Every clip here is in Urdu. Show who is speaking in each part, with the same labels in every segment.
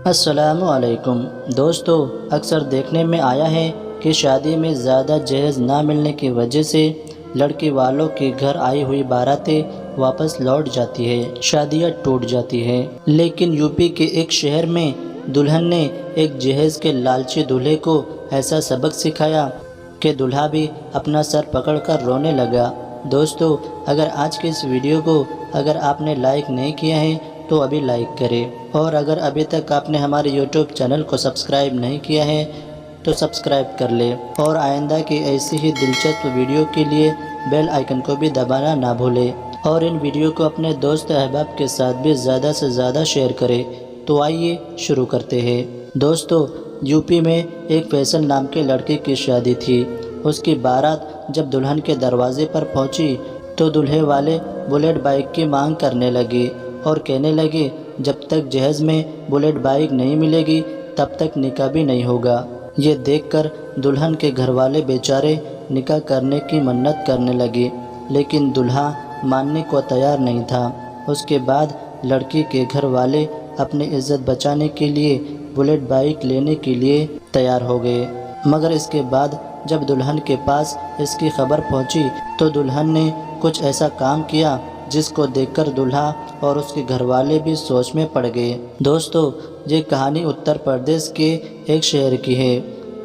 Speaker 1: السلام علیکم دوستو، اکثر دیکھنے میں آیا ہے کہ شادی میں زیادہ جہیز نہ ملنے کی وجہ سے لڑکی والوں کے گھر آئی ہوئی باراتیں واپس لوٹ جاتی ہے، شادیاں ٹوٹ جاتی ہیں۔ لیکن یو پی کے ایک شہر میں دلہن نے ایک جہیز کے لالچی دولہے کو ایسا سبق سکھایا کہ دولہا بھی اپنا سر پکڑ کر رونے لگا۔ دوستو، اگر آج کے اس ویڈیو کو آپ نے لائک نہیں کیا ہے تو ابھی لائک کریں، اور اگر ابھی تک آپ نے ہمارے یوٹیوب چینل کو سبسکرائب نہیں کیا ہے تو سبسکرائب کر لیں، اور آئندہ کی ایسی ہی دلچسپ ویڈیو کے لیے بیل آئیکن کو بھی دبانا نہ بھولیں، اور ان ویڈیو کو اپنے دوست احباب کے ساتھ بھی زیادہ سے زیادہ شیئر کریں۔ تو آئیے شروع کرتے ہیں۔ دوستو، یو پی میں ایک فیصل نام کے لڑکے کی شادی تھی۔ اس کی بارات جب دلہن کے دروازے پر پہنچی تو دولہے والے بلیٹ بائک کی مانگ کرنے لگے اور کہنے لگے جب تک جہیز میں بلیٹ بائک نہیں ملے گی تب تک نکاح بھی نہیں ہوگا۔ یہ دیکھ کر دلہن کے گھر والے بیچارے نکاح کرنے کی منت کرنے لگے، لیکن دولہا ماننے کو تیار نہیں تھا۔ اس کے بعد لڑکی کے گھر والے اپنی عزت بچانے کے لیے بلیٹ بائک لینے کے لیے تیار ہو گئے، مگر اس کے بعد جب دلہن کے پاس اس کی خبر پہنچی تو دلہن نے کچھ ایسا کام کیا جس کو دیکھ کر دولہا اور اس کے گھر والے بھی سوچ میں پڑ گئے۔ دوستو، یہ کہانی اتر پردیش کے ایک شہر کی ہے۔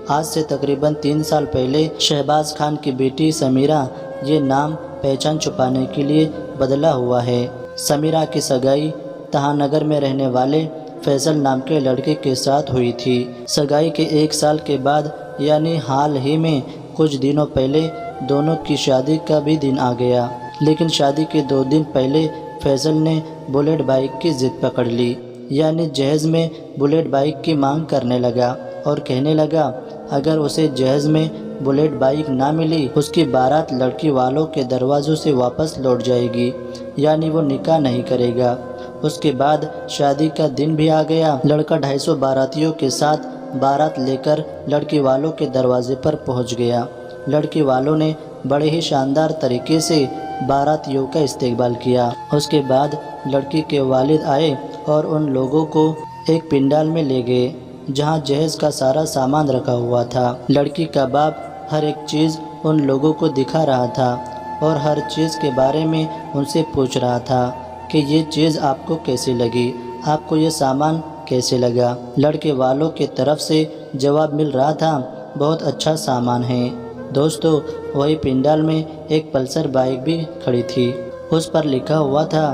Speaker 1: آج سے تقریباً 3 سال پہلے شہباز خان کی بیٹی سمیرہ، یہ نام پہچان چھپانے کے لیے بدلا ہوا ہے، سمیرہ کی سگائی تہا نگر میں رہنے والے فیصل نام کے لڑکے کے ساتھ ہوئی تھی۔ سگائی کے 1 سال کے بعد یعنی حال ہی میں کچھ دنوں پہلے دونوں کی شادی کا بھی دن آ گیا، لیکن شادی کے 2 دن پہلے فیصل نے بلیٹ بائک کی ضد پکڑ لی، یعنی جہیز میں بلیٹ بائک کی مانگ کرنے لگا اور کہنے لگا اگر اسے جہیز میں بلیٹ بائک نہ ملی اس کی بارات لڑکی والوں کے دروازوں سے واپس لوٹ جائے گی، یعنی وہ نکاح نہیں کرے گا۔ اس کے بعد شادی کا دن بھی آ گیا۔ لڑکا 250 باراتیوں کے ساتھ بارات لے کر لڑکی والوں کے دروازے پر پہنچ گیا۔ لڑکی والوں نے بڑے ہی شاندار طریقے سے باراتیوں کا استقبال کیا۔ اس کے بعد لڑکی کے والد آئے اور ان لوگوں کو ایک پنڈال میں لے گئے جہاں جہیز کا سارا سامان رکھا ہوا تھا۔ لڑکی کا باپ ہر ایک چیز ان لوگوں کو دکھا رہا تھا اور ہر چیز کے بارے میں ان سے پوچھ رہا تھا کہ یہ چیز آپ کو کیسی لگی، آپ کو یہ سامان کیسے لگا۔ لڑکے والوں کی طرف سے جواب مل رہا تھا بہت اچھا سامان ہے۔ دوستو، وہی پنڈال میں ایک پلسر بائک بھی کھڑی تھی، اس پر لکھا ہوا تھا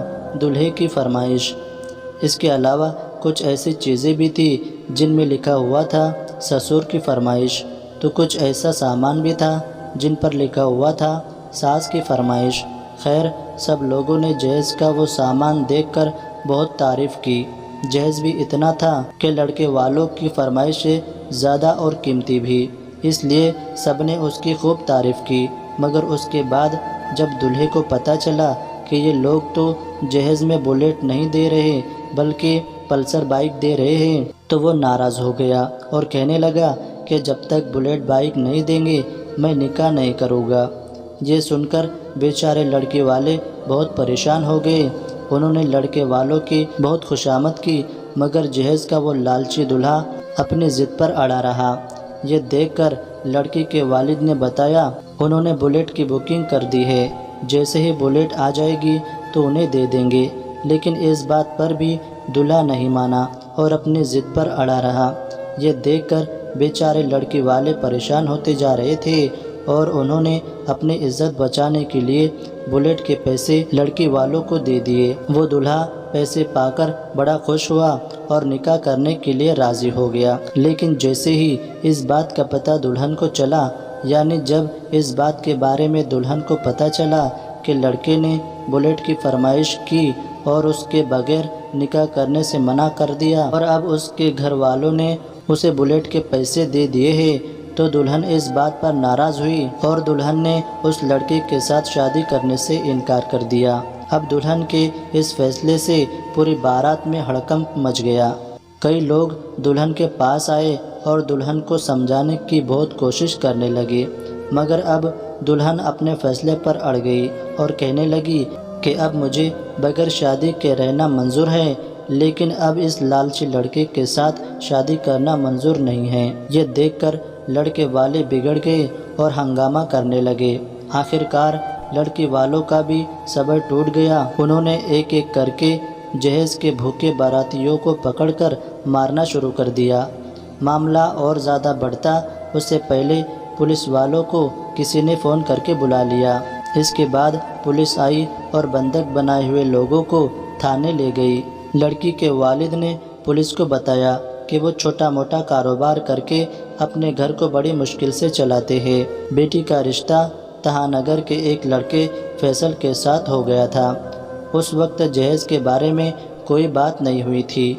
Speaker 1: دولہے کی فرمائش۔ اس کے علاوہ کچھ ایسی چیزیں بھی تھی جن میں لکھا ہوا تھا سسر کی فرمائش، تو کچھ ایسا سامان بھی تھا جن پر لکھا ہوا تھا ساس کی فرمائش۔ خیر، سب لوگوں نے جہیز کا وہ سامان دیکھ کر بہت تعریف کی۔ جہیز بھی اتنا تھا کہ لڑکے والوں کی فرمائش سے زیادہ اور قیمتی بھی، اس لیے سب نے اس کی خوب تعریف کی۔ مگر اس کے بعد جب دولہے کو پتہ چلا کہ یہ لوگ تو جہیز میں بلیٹ نہیں دے رہے بلکہ پلسر بائک دے رہے ہیں تو وہ ناراض ہو گیا اور کہنے لگا کہ جب تک بلیٹ بائک نہیں دیں گے میں نکاح نہیں کروں گا۔ یہ سن کر بیچارے لڑکے والے بہت پریشان ہو گئے۔ انہوں نے لڑکے والوں کی بہت خوشامد کی، مگر جہیز کا وہ لالچی دولہا اپنی ضد پر اڑا رہا۔ یہ دیکھ کر لڑکی کے والد نے بتایا انہوں نے بلیٹ کی بکنگ کر دی ہے، جیسے ہی بلیٹ آ جائے گی تو انہیں دے دیں گے۔ لیکن اس بات پر بھی دولہا نہیں مانا اور اپنی ضد پر اڑا رہا۔ یہ دیکھ کر بیچارے لڑکی والے پریشان ہوتے جا رہے تھے اور انہوں نے اپنی عزت بچانے کے لیے بلیٹ کے پیسے لڑکی والوں کو دے دیے۔ وہ دولہا پیسے پا کر بڑا خوش ہوا اور نکاح کرنے کے لیے راضی ہو گیا۔ لیکن جیسے ہی اس بات کا پتہ دلہن کو چلا، یعنی جب اس بات کے بارے میں دلہن کو پتہ چلا کہ لڑکے نے بلیٹ کی فرمائش کی اور اس کے بغیر نکاح کرنے سے منع کر دیا اور اب اس کے گھر والوں نے اسے بلیٹ کے پیسے دے دیے ہیں، تو دلہن اس بات پر ناراض ہوئی اور دلہن نے اس لڑکے کے ساتھ شادی کرنے سے انکار کر دیا۔ اب دلہن کے اس فیصلے سے پوری بارات میں ہڑکمپ مچ گیا۔ کئی لوگ دلہن کے پاس آئے اور دلہن کو سمجھانے کی بہت کوشش کرنے لگے، مگر اب دلہن اپنے فیصلے پر اڑ گئی اور کہنے لگی کہ اب مجھے بغیر شادی کے رہنا منظور ہے، لیکن اب اس لالچی لڑکے کے ساتھ شادی کرنا منظور نہیں ہے۔ یہ دیکھ کر لڑکے والے بگڑ گئے اور ہنگامہ کرنے لگے۔ آخر کار لڑکی والوں کا بھی صبر ٹوٹ گیا۔ انہوں نے ایک ایک کر کے جہیز کے بھوکے باراتیوں کو پکڑ کر مارنا شروع کر دیا۔ معاملہ اور زیادہ بڑھتا اس سے پہلے پولیس والوں کو کسی نے فون کر کے بلا لیا۔ اس کے بعد پولیس آئی اور بندھک بنائے ہوئے لوگوں کو تھانے لے گئی۔ لڑکی کے والد نے پولیس کو بتایا کہ وہ چھوٹا موٹا کاروبار کر کے اپنے گھر کو بڑی مشکل سے چلاتے ہیں۔ بیٹی کا رشتہ تہانگر کے ایک لڑکے فیصل کے ساتھ ہو گیا تھا۔ اس وقت جہیز کے بارے میں کوئی بات نہیں ہوئی تھی،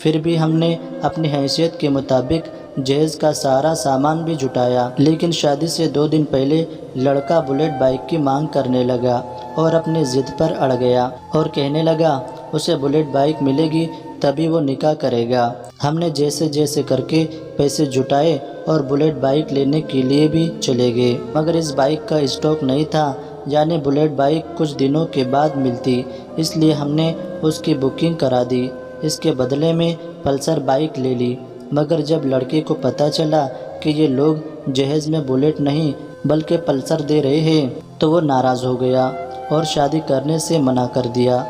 Speaker 1: پھر بھی ہم نے اپنی حیثیت کے مطابق جہیز کا سارا سامان بھی جٹایا۔ لیکن شادی سے 2 دن پہلے لڑکا بلیٹ بائک کی مانگ کرنے لگا اور اپنی ضد پر اڑ گیا اور کہنے لگا اسے بلیٹ بائک ملے گی تبھی وہ نکاح کرے گا۔ ہم نے جیسے کر کے پیسے جٹائے اور بلیٹ بائک لینے کے لیے بھی چلے گئے، مگر اس بائک کا اسٹاک نہیں تھا، یعنی بلیٹ بائک کچھ دنوں کے بعد ملتی، اس لیے ہم نے اس کی بکنگ کرا دی۔ اس کے بدلے میں پلسر بائک لے لی، مگر جب لڑکے کو پتہ چلا کہ یہ لوگ جہیز میں بلیٹ نہیں بلکہ پلسر دے رہے ہیں تو وہ ناراض ہو گیا اور شادی کرنے سے منع کر دیا۔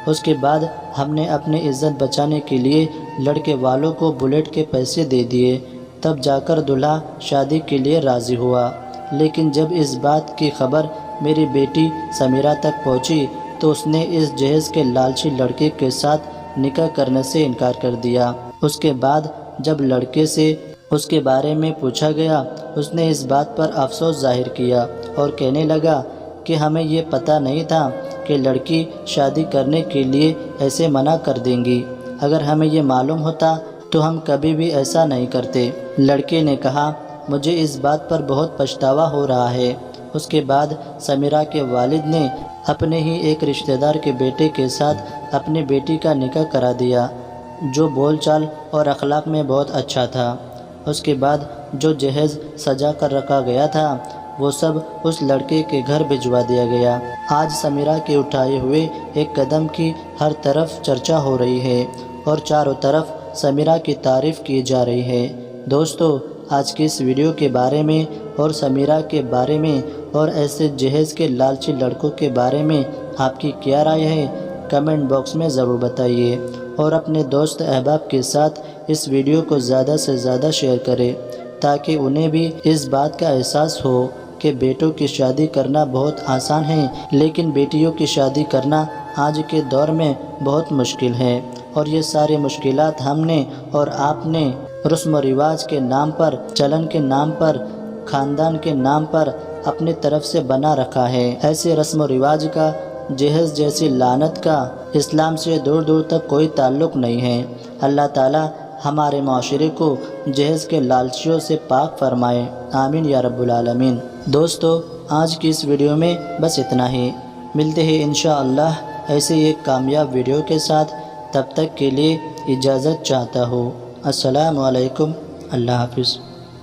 Speaker 1: اس کے بعد ہم نے اپنی عزت بچانے کے لیے لڑکے والوں کو بلیٹ کے پیسے دے دیے، تب جا کر دلہا شادی کے لیے راضی ہوا۔ لیکن جب اس بات کی خبر میری بیٹی سمیرہ تک پہنچی تو اس نے اس جہیز کے لالچی لڑکے کے ساتھ نکاح کرنے سے انکار کر دیا۔ اس کے بعد جب لڑکے سے اس کے بارے میں پوچھا گیا، اس نے اس بات پر افسوس ظاہر کیا اور کہنے لگا کہ ہمیں یہ پتہ نہیں تھا کہ لڑکی شادی کرنے کے لیے ایسے منع کر دیں گی، اگر ہمیں یہ معلوم ہوتا تو ہم کبھی بھی ایسا نہیں کرتے۔ لڑکے نے کہا مجھے اس بات پر بہت پچھتاوا ہو رہا ہے۔ اس کے بعد سمیرہ کے والد نے اپنے ہی ایک رشتہ دار کے بیٹے کے ساتھ اپنی بیٹی کا نکاح کرا دیا، جو بول چال اور اخلاق میں بہت اچھا تھا۔ اس کے بعد جو جہیز سجا کر رکھا گیا تھا وہ سب اس لڑکے کے گھر بھجوا دیا گیا۔ آج سمیرہ کے اٹھائے ہوئے ایک قدم کی ہر طرف چرچا ہو رہی ہے اور چاروں طرف سمیرہ کی تعریف کی جا رہی ہے۔ دوستو، آج کی اس ویڈیو کے بارے میں اور سمیرہ کے بارے میں اور ایسے جہیز کے لالچی لڑکوں کے بارے میں آپ کی کیا رائے ہے؟ کمنٹ باکس میں ضرور بتائیے اور اپنے دوست احباب کے ساتھ اس ویڈیو کو زیادہ سے زیادہ شیئر کریں تاکہ انہیں بھی اس بات کا احساس ہو کہ بیٹوں کی شادی کرنا بہت آسان ہے لیکن بیٹیوں کی شادی کرنا آج کے دور میں بہت مشکل ہے، اور یہ ساری مشکلات ہم نے اور آپ نے رسم و رواج کے نام پر، چلن کے نام پر، خاندان کے نام پر اپنی طرف سے بنا رکھا ہے۔ ایسے رسم و رواج کا، جہیز جیسی لعنت کا اسلام سے دور دور تک کوئی تعلق نہیں ہے۔ اللہ تعالیٰ ہمارے معاشرے کو جہیز کے لالچیوں سے پاک فرمائے، آمین یا رب العالمین۔ دوستو، آج کی اس ویڈیو میں بس اتنا ہی، ملتے ہیں انشاءاللہ ایسے ایک کامیاب ویڈیو کے ساتھ، تب تک کے لیے اجازت چاہتا ہوں۔ السلام علیکم، اللہ حافظ۔